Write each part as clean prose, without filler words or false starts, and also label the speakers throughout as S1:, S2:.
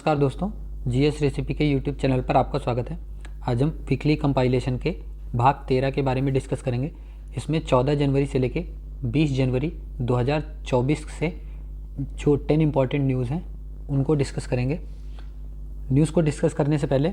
S1: नमस्कार दोस्तों, GS recipe के यूट्यूब चैनल पर आपका स्वागत है। आज हम वीकली कंपाइलेशन के भाग 13 के बारे में डिस्कस करेंगे। इसमें 14 जनवरी से लेके 20 जनवरी 2024 से जो 10 इम्पॉर्टेंट न्यूज़ हैं उनको डिस्कस करेंगे। न्यूज़ को डिस्कस करने से पहले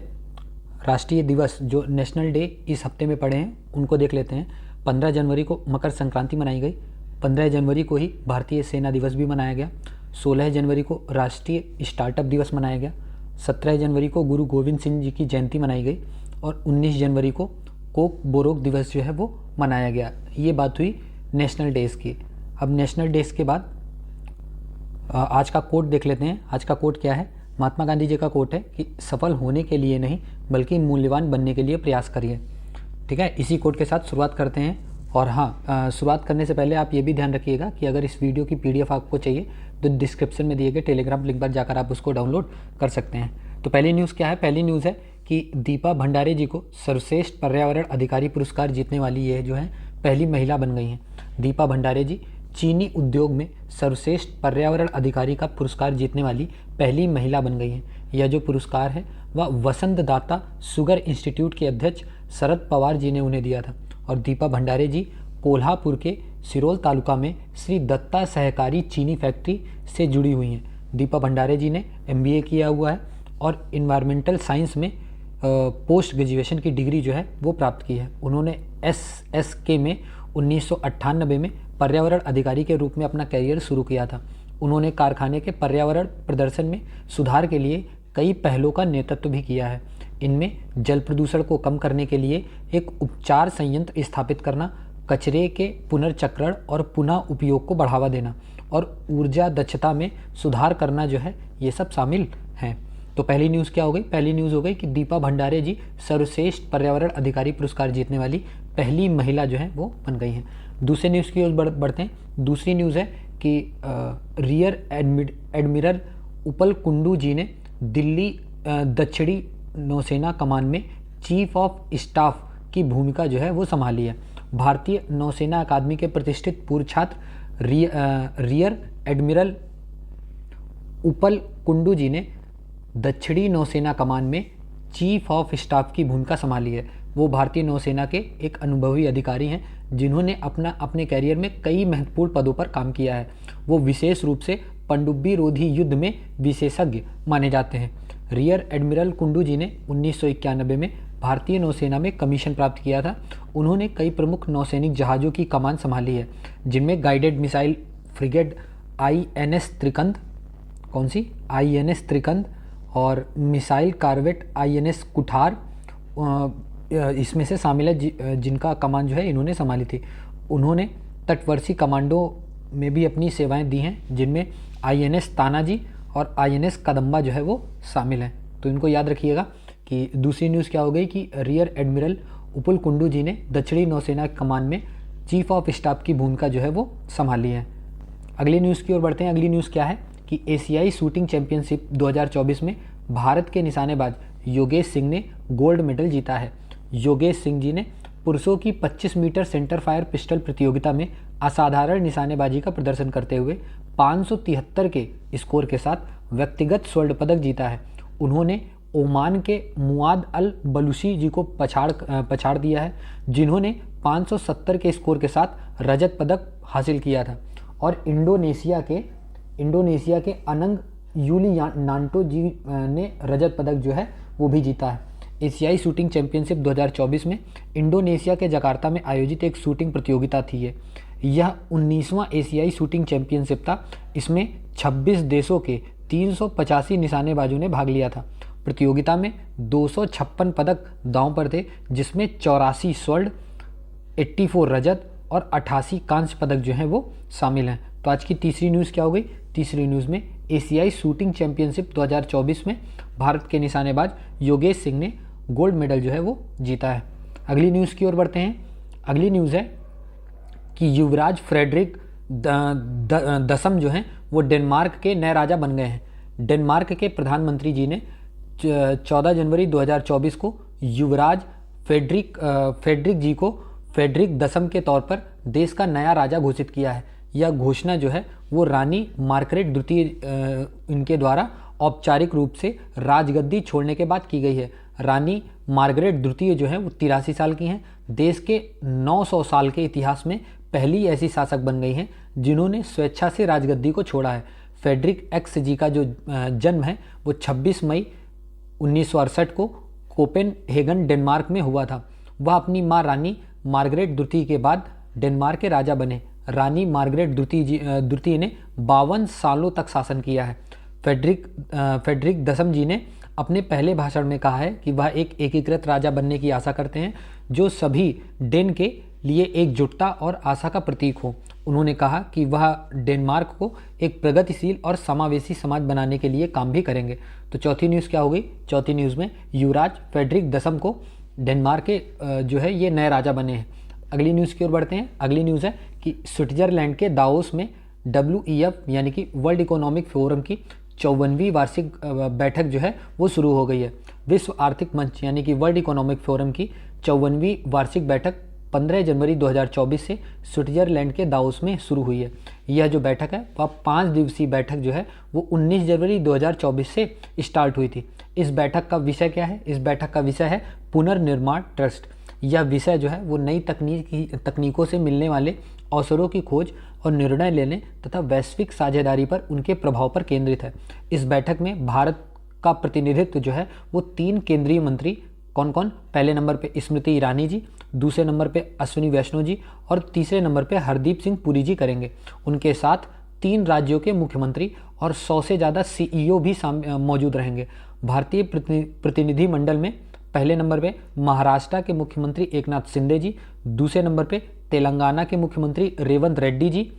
S1: राष्ट्रीय दिवस जो नेशनल डे इस हफ्ते में पड़े हैं उनको देख लेते हैं। 15 जनवरी को मकर संक्रांति मनाई गई। 15 जनवरी को ही भारतीय सेना दिवस भी मनाया गया। 16 जनवरी को राष्ट्रीय स्टार्टअप दिवस मनाया गया। 17 जनवरी को गुरु गोविंद सिंह जी की जयंती मनाई गई और 19 जनवरी को कोक बोरोक दिवस जो है वो मनाया गया। ये बात हुई नेशनल डेज़ की। अब नेशनल डेज़ के बाद आज का कोट देख लेते हैं। आज का कोट क्या है? महात्मा गांधी जी का कोट है कि सफल होने के लिए नहीं बल्कि मूल्यवान बनने के लिए प्रयास करिए। ठीक है, इसी कोट के साथ शुरुआत करते हैं। और हाँ, शुरुआत करने से पहले आप ये भी ध्यान रखिएगा कि अगर इस वीडियो की पीडीएफ आपको चाहिए तो डिस्क्रिप्शन में दिए गए टेलीग्राम लिंक पर जाकर आप उसको डाउनलोड कर सकते हैं। तो पहली न्यूज़ क्या है? पहली न्यूज़ है कि दीपा भंडारे जी को सर्वश्रेष्ठ पर्यावरण अधिकारी पुरस्कार जीतने वाली ये जो है पहली महिला बन गई हैं। दीपा भंडारे जी चीनी उद्योग में सर्वश्रेष्ठ पर्यावरण अधिकारी का पुरस्कार जीतने वाली पहली महिला बन गई हैं। यह जो पुरस्कार है वह वसंत दाता शुगर इंस्टीट्यूट के अध्यक्ष शरद पवार जी ने उन्हें दिया था। और दीपा भंडारे जी कोल्हापुर के सिरोल तालुका में श्री दत्ता सहकारी चीनी फैक्ट्री से जुड़ी हुई हैं। दीपा भंडारे जी ने एमबीए किया हुआ है और इन्वायरमेंटल साइंस में पोस्ट ग्रेजुएशन की डिग्री जो है वो प्राप्त की है। उन्होंने एसएसके में 1998 में पर्यावरण अधिकारी के रूप में अपना करियर शुरू किया था। उन्होंने कारखाने के पर्यावरण प्रदर्शन में सुधार के लिए कई पहलों का नेतृत्व भी किया है। इनमें जल प्रदूषण को कम करने के लिए एक उपचार संयंत्र स्थापित करना, कचरे के पुनर्चक्रण और पुनः उपयोग को बढ़ावा देना और ऊर्जा दक्षता में सुधार करना जो है ये सब शामिल हैं। तो पहली न्यूज़ क्या हो गई? पहली न्यूज़ हो गई कि दीपा भंडारे जी सर्वश्रेष्ठ पर्यावरण अधिकारी पुरस्कार जीतने वाली पहली महिला जो है वो बन गई हैं। दूसरे न्यूज़ की ओर बढ़ते हैं। दूसरी न्यूज़ है कि रियर एडमिरल उपल कुंडू जी ने दिल्ली दक्षिणी नौसेना कमान में चीफ ऑफ स्टाफ की भूमिका जो है वो संभाली है। भारतीय नौसेना अकादमी के प्रतिष्ठित पूर्व छात्र रियर एडमिरल उपल कुंडू जी ने दक्षिणी नौसेना कमान में चीफ ऑफ स्टाफ की भूमिका संभाली है। वो भारतीय नौसेना के एक अनुभवी अधिकारी हैं जिन्होंने अपने कैरियर में कई महत्वपूर्ण पदों पर काम किया है। वो विशेष रूप से पनडुब्बी रोधी युद्ध में विशेषज्ञ माने जाते हैं। रियर एडमिरल कुंडू जी ने 1991 में भारतीय नौसेना में कमीशन प्राप्त किया था। उन्होंने कई प्रमुख नौसैनिक जहाज़ों की कमान संभाली है जिनमें गाइडेड मिसाइल फ्रिगेट आईएनएस त्रिकंद और मिसाइल कार्वेट आईएनएस कुठार इसमें से शामिल है जिनका कमान जो है इन्होंने संभाली थी। उन्होंने तटवर्ती कमांडो में भी अपनी सेवाएं दी हैं जिनमें आईएनएस तानाजी और आईएनएस कदम्बा जो है वो शामिल हैं। तो इनको याद रखिएगा कि दूसरी न्यूज़ क्या हो गई कि रियर एडमिरल उपल कुंडू जी ने दक्षिणी नौसेना कमान में चीफ ऑफ स्टाफ की भूमिका जो है वो संभाली है। अगली न्यूज़ की ओर बढ़ते हैं। अगली न्यूज़ क्या है कि एशियाई शूटिंग चैंपियनशिप 2024 में भारत के निशानेबाज योगेश सिंह ने गोल्ड मेडल जीता है। योगेश सिंह जी ने पुरुषों की 25 मीटर सेंटर फायर पिस्टल प्रतियोगिता में असाधारण निशानेबाजी का प्रदर्शन करते हुए 573 के स्कोर के साथ व्यक्तिगत स्वर्ण पदक जीता है। उन्होंने ओमान के मुआद अल बलूशी जी को पछाड़ दिया है जिन्होंने 570 के स्कोर के साथ रजत पदक हासिल किया था। और इंडोनेशिया के अनंग यूलियानांटो जी ने रजत पदक जो है वो भी जीता है। एशियाई शूटिंग चैंपियनशिप 2024 में इंडोनेशिया के जकार्ता में आयोजित एक शूटिंग प्रतियोगिता थी। यह 19वां एशियाई शूटिंग चैंपियनशिप था। इसमें 26 देशों के 385 निशानेबाजों ने भाग लिया था। प्रतियोगिता में 256 पदक दांव पर थे जिसमें 84 स्वर्ण, 84 रजत और 88 कांस्य पदक जो हैं वो शामिल हैं। तो आज की तीसरी न्यूज़ क्या हो गई? तीसरी न्यूज़ में एशियाई शूटिंग चैंपियनशिप 2024 में भारत के निशानेबाज योगेश सिंह ने गोल्ड मेडल जो है वो जीता है। अगली न्यूज़ की ओर बढ़ते हैं। अगली न्यूज़ है कि युवराज फ्रेडरिक दसम जो हैं वो डेनमार्क के नए राजा बन गए हैं। डेनमार्क के प्रधानमंत्री जी ने 14 जनवरी 2024 को युवराज फ्रेडरिक जी को फ्रेडरिक दसम के तौर पर देश का नया राजा घोषित किया है। यह घोषणा जो है वो रानी मार्गरेट द्वितीय इनके द्वारा औपचारिक रूप से राजगद्दी छोड़ने के बाद की गई है। रानी मार्गरेट द्वितीय जो है वो 83 साल की हैं। देश के 900 साल के इतिहास में पहली ऐसी शासक बन गई हैं जिन्होंने स्वेच्छा से राजगद्दी को छोड़ा है। फ्रेडरिक एक्स जी का जो जन्म है वो 26 मई 1968 को कोपेनहेगन डेनमार्क में हुआ था। वह अपनी मां रानी मार्गरेट द्वितीय के बाद डेनमार्क के राजा बने। रानी मार्गरेट द्वितीय ने 52 सालों तक शासन किया है। फ्रेडरिक दसम जी ने अपने पहले भाषण में कहा है कि वह एक एकीकृत राजा बनने की आशा करते हैं जो सभी डेन के लिए एकजुटता और आशा का प्रतीक हो। उन्होंने कहा कि वह डेनमार्क को एक प्रगतिशील और समावेशी समाज बनाने के लिए काम भी करेंगे। तो चौथी न्यूज़ क्या हो गई? चौथी न्यूज़ में युवराज फ्रेडरिक दसम को डेनमार्क के जो है ये नए राजा बने हैं। अगली न्यूज़ की ओर बढ़ते हैं। अगली न्यूज़ है कि स्विट्जरलैंड के दावोस में WEF यानी कि वर्ल्ड इकोनॉमिक फोरम की 54वीं वार्षिक बैठक जो है वो शुरू हो गई है। विश्व आर्थिक मंच यानी कि वर्ल्ड इकोनॉमिक फोरम की 54वीं वार्षिक बैठक 15 जनवरी 2024 से स्विट्जरलैंड के दावोस में शुरू हुई है। यह जो बैठक है वह 5 दिवसीय बैठक जो है वो 19 जनवरी 2024 से स्टार्ट हुई थी। इस बैठक का विषय क्या है? इस बैठक का विषय है पुनर्निर्माण ट्रस्ट। यह विषय जो है वो नई तकनीकों से मिलने वाले अवसरों की खोज और निर्णय लेने तथा वैश्विक साझेदारी पर उनके प्रभाव पर केंद्रित है। इस बैठक में भारत का प्रतिनिधित्व जो है वो 3 केंद्रीय मंत्री कौन कौन? पहले नंबर पे स्मृति ईरानी जी, दूसरे नंबर पे अश्विनी वैष्णव जी और तीसरे नंबर पे हरदीप सिंह पुरी जी करेंगे। उनके साथ 3 राज्यों के मुख्यमंत्री और 100 से ज़्यादा CEO भी मौजूद रहेंगे। भारतीय प्रतिनिधि मंडल में पहले नंबर पे महाराष्ट्र के मुख्यमंत्री एकनाथ शिंदे जी, दूसरे नंबर पे तेलंगाना के मुख्यमंत्री रेवंत रेड्डी जी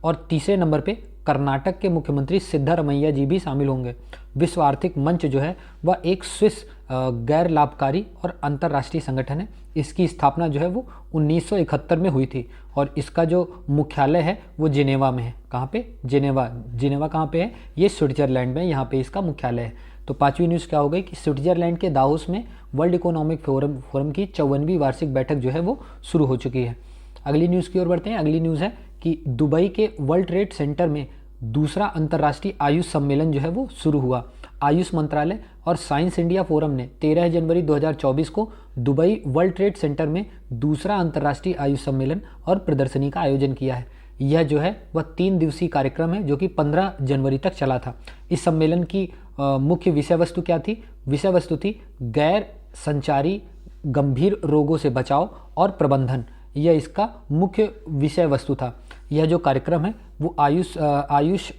S1: और तीसरे नंबर पे कर्नाटक के मुख्यमंत्री सिद्धारमैया जी भी शामिल होंगे। विश्व आर्थिक मंच जो है वह एक स्विस गैर लाभकारी और अंतर्राष्ट्रीय संगठन है। इसकी स्थापना जो है वो 1971 में हुई थी और इसका जो मुख्यालय है वो जिनेवा में है। कहाँ पे? जिनेवा कहाँ पे है? ये स्विट्जरलैंड में, यहाँ पे इसका मुख्यालय है। तो 5वीं न्यूज़ क्या हो गई कि स्विट्जरलैंड के दावोस में वर्ल्ड इकोनॉमिक फोरम की 54वीं वार्षिक बैठक जो है वो शुरू हो चुकी है। अगली न्यूज़ की ओर बढ़ते हैं। अगली न्यूज़ है कि दुबई के वर्ल्ड ट्रेड सेंटर में दूसरा अंतर्राष्ट्रीय आयुष सम्मेलन जो है वो शुरू हुआ। आयुष मंत्रालय और साइंस इंडिया फोरम ने 13 जनवरी 2024 को दुबई वर्ल्ड ट्रेड सेंटर में दूसरा अंतर्राष्ट्रीय आयुष सम्मेलन और प्रदर्शनी का आयोजन किया है। यह जो है वह 3 दिवसीय कार्यक्रम है जो कि 15 जनवरी तक चला था। इस सम्मेलन की मुख्य विषय वस्तु क्या थी? विषय वस्तु थी गैर संचारी गंभीर रोगों से बचाव और प्रबंधन। यह इसका मुख्य विषय वस्तु था। यह जो कार्यक्रम है वो आयुष,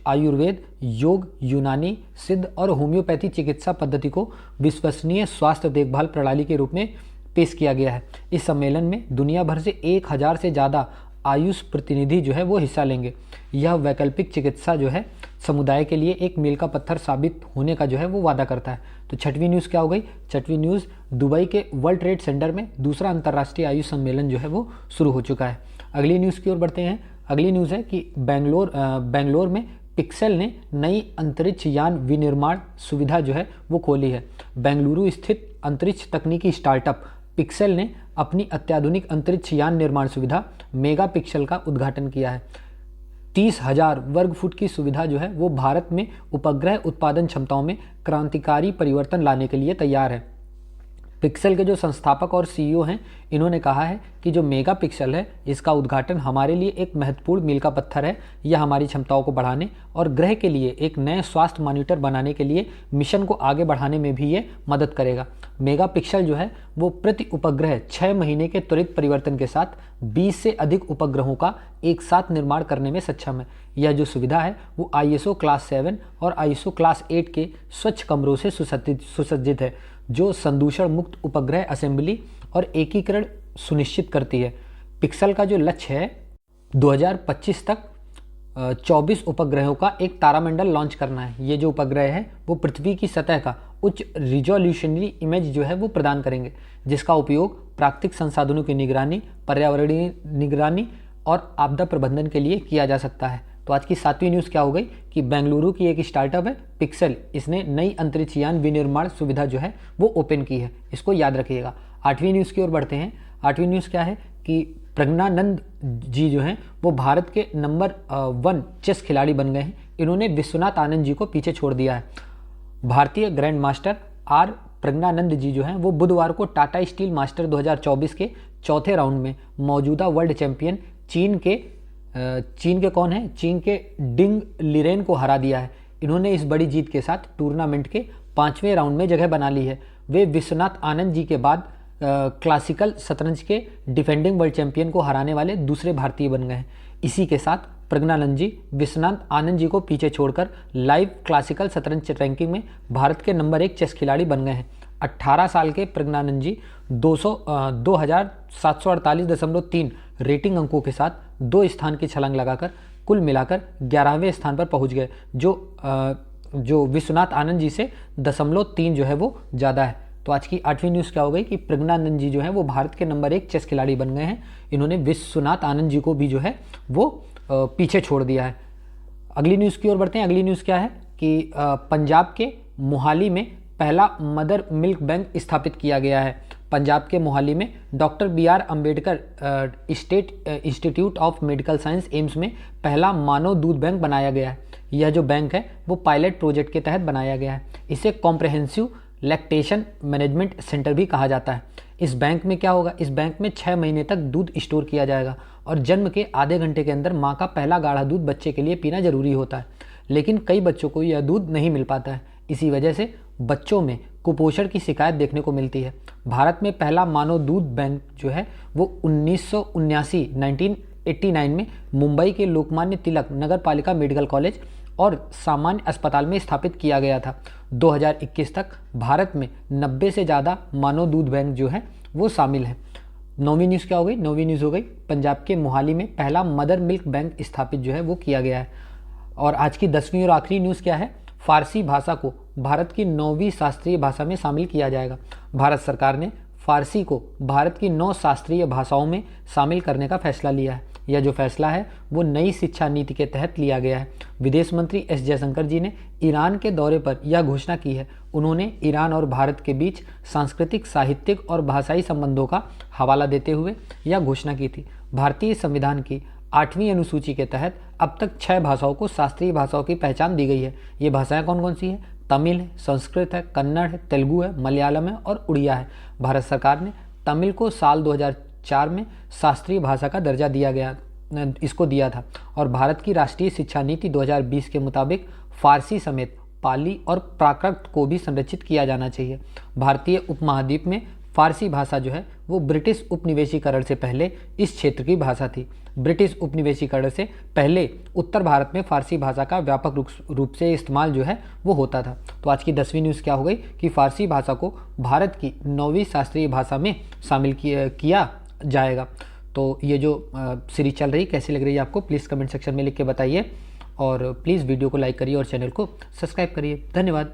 S1: आयुर्वेद, योग, यूनानी, सिद्ध और होम्योपैथी चिकित्सा पद्धति को विश्वसनीय स्वास्थ्य देखभाल प्रणाली के रूप में पेश किया गया है। इस सम्मेलन में दुनिया भर से 1000 से ज़्यादा आयुष प्रतिनिधि जो है वो हिस्सा लेंगे। यह वैकल्पिक चिकित्सा जो है समुदाय के लिए एक मील का पत्थर साबित होने का जो है वो वादा करता है। तो 6वीं न्यूज़ क्या हो गई? 6वीं न्यूज़ दुबई के वर्ल्ड ट्रेड सेंटर में दूसरा अंतर्राष्ट्रीय आयुष सम्मेलन जो है वो शुरू हो चुका है। अगली न्यूज़ की ओर बढ़ते हैं। अगली न्यूज़ है कि बेंगलोर में पिक्सेल ने नई अंतरिक्ष यान विनिर्माण सुविधा जो है वो खोली है। बेंगलुरु स्थित अंतरिक्ष तकनीकी स्टार्टअप पिक्सेल ने अपनी अत्याधुनिक अंतरिक्ष यान निर्माण सुविधा मेगा पिक्सेल का उद्घाटन किया है। 30,000 वर्ग फुट की सुविधा जो है वो भारत में उपग्रह उत्पादन क्षमताओं में क्रांतिकारी परिवर्तन लाने के लिए तैयार है। पिक्सेल के जो संस्थापक और CEO हैं इन्होंने कहा है कि जो मेगा पिक्सेल है इसका उद्घाटन हमारे लिए एक महत्वपूर्ण मील का पत्थर है। यह हमारी क्षमताओं को बढ़ाने और ग्रह के लिए एक नए स्वास्थ्य मॉनिटर बनाने के लिए मिशन को आगे बढ़ाने में भी ये मदद करेगा। मेगा पिक्सेल जो है वो प्रति उपग्रह 6 महीने के त्वरित परिवर्तन के साथ 20 से अधिक उपग्रहों का एक साथ निर्माण करने में सक्षम है। यह जो सुविधा है वो ISO क्लास 7 और ISO क्लास 8 के स्वच्छ कमरों से सुसज्जित है जो संदूषण मुक्त उपग्रह असेंबली और एकीकरण सुनिश्चित करती है। पिक्सेल का जो लक्ष्य है 2025 तक 24 उपग्रहों का एक तारामंडल लॉन्च करना है। ये जो उपग्रह है वो पृथ्वी की सतह का उच्च रिजोल्यूशनरी इमेज जो है वो प्रदान करेंगे, जिसका उपयोग प्राकृतिक संसाधनों की निगरानी, पर्यावरणीय निगरानी और आपदा प्रबंधन के लिए किया जा सकता है। तो आज की 7वीं न्यूज़ क्या हो गई कि बेंगलुरु की एक स्टार्टअप है पिक्सेल, इसने नई अंतरिक्ष यान विनिर्माण सुविधा जो है वो ओपन की है। इसको याद रखिएगा। 8वीं न्यूज़ की ओर बढ़ते हैं। 8वीं न्यूज़ क्या है कि प्रज्ञानंद जी जो हैं वो भारत के नंबर 1 चेस खिलाड़ी बन गए हैं। इन्होंने विश्वनाथ आनंद जी को पीछे छोड़ दिया है। भारतीय ग्रैंड मास्टर आर प्रज्ञानंद जी जो हैं वो बुधवार को टाटा स्टील मास्टर 2024 के चौथे राउंड में मौजूदा वर्ल्ड चैंपियन चीन के कौन है, चीन के डिंग लिरेन को हरा दिया है। इन्होंने इस बड़ी जीत के साथ टूर्नामेंट के 5वें राउंड में जगह बना ली है। वे विश्वनाथ आनंद जी के बाद क्लासिकल शतरंज के डिफेंडिंग वर्ल्ड चैंपियन को हराने वाले दूसरे भारतीय बन गए हैं। इसी के साथ प्रज्ञानंद जी विश्वनाथ आनंद जी को पीछे छोड़कर लाइव क्लासिकल शतरंज रैंकिंग में भारत के नंबर 1 चेस खिलाड़ी बन गए हैं। 18 साल के प्रज्ञानंद जी 2748.3 रेटिंग अंकों के साथ 2 स्थान की छलांग लगाकर कुल मिलाकर 11वें स्थान पर पहुंच गए, जो विश्वनाथ आनंद जी से 0.3 जो है वो ज़्यादा है। तो आज की 8वीं न्यूज़ क्या हो गई कि प्रज्ञानंद जी जो है वो भारत के नंबर 1 चेस खिलाड़ी बन गए हैं। इन्होंने विश्वनाथ आनंद जी को भी जो है वो पीछे छोड़ दिया है। अगली न्यूज़ की ओर बढ़ते हैं। अगली न्यूज़ क्या है कि पंजाब के मोहाली में पहला मदर मिल्क बैंक स्थापित किया गया है। पंजाब के मोहाली में doctor BR Ambedkar state institute of medical science AIIMS में पहला मानव दूध बैंक बनाया गया है। यह जो बैंक है वो पायलट प्रोजेक्ट के तहत बनाया गया है। इसे कॉम्प्रहेंसिव लैक्टेशन मैनेजमेंट सेंटर भी कहा जाता है। इस बैंक में क्या होगा, इस बैंक में 6 महीने तक दूध स्टोर किया जाएगा और जन्म के आधे घंटे के अंदर माँ का पहला गाढ़ा दूध बच्चे के लिए पीना जरूरी होता है। लेकिन कई बच्चों को यह दूध नहीं मिल पाता है। इसी वजह से बच्चों में कुपोषण की शिकायत देखने को मिलती है। भारत में पहला मानव दूध बैंक जो है वो 1989 में मुंबई के लोकमान्य तिलक नगर पालिका मेडिकल कॉलेज और सामान्य अस्पताल में स्थापित किया गया था। 2021 तक भारत में 90 से ज़्यादा मानव दूध बैंक जो है वो शामिल है। 9वीं न्यूज़ क्या हो गई, 9वीं न्यूज़ हो गई पंजाब के मोहाली में पहला मदर मिल्क बैंक स्थापित जो है वो किया गया है। और आज की 10वीं और आखिरी न्यूज़ क्या है, फारसी भाषा को भारत की 9वीं शास्त्रीय भाषा में शामिल किया जाएगा। भारत सरकार ने फारसी को भारत की 9 शास्त्रीय भाषाओं में शामिल करने का फैसला लिया है। यह जो फैसला है वो नई शिक्षा नीति के तहत लिया गया है। विदेश मंत्री एस जयशंकर जी ने ईरान के दौरे पर यह घोषणा की है। उन्होंने ईरान और भारत के बीच सांस्कृतिक, साहित्यिक और भाषाई संबंधों का हवाला देते हुए यह घोषणा की थी। भारतीय संविधान की 8वीं अनुसूची के तहत अब तक 6 भाषाओं को शास्त्रीय भाषाओं की पहचान दी गई है। ये भाषाएं कौन कौन सी हैं? तमिल है, संस्कृत है, कन्नड़ है, तेलुगु है, मलयालम है और उड़िया है। भारत सरकार ने तमिल को साल 2004 में शास्त्रीय भाषा का दर्जा इसको दिया था और भारत की राष्ट्रीय शिक्षा नीति 2020 के मुताबिक फारसी समेत पाली और प्राकृत को भी संरक्षित किया जाना चाहिए। भारतीय उपमहाद्वीप में फारसी भाषा जो है वो ब्रिटिश उपनिवेशीकरण से पहले इस क्षेत्र की भाषा थी। ब्रिटिश उपनिवेशीकरण से पहले उत्तर भारत में फारसी भाषा का व्यापक रूप से इस्तेमाल जो है वो होता था। तो आज की 10वीं न्यूज़ क्या हो गई कि फारसी भाषा को भारत की 9वीं शास्त्रीय भाषा में शामिल किया जाएगा। तो ये जो सीरीज चल रही कैसी लग रही है आपको, प्लीज़ कमेंट सेक्शन में लिख के बताइए और प्लीज़ वीडियो को लाइक करिए और चैनल को सब्सक्राइब करिए। धन्यवाद।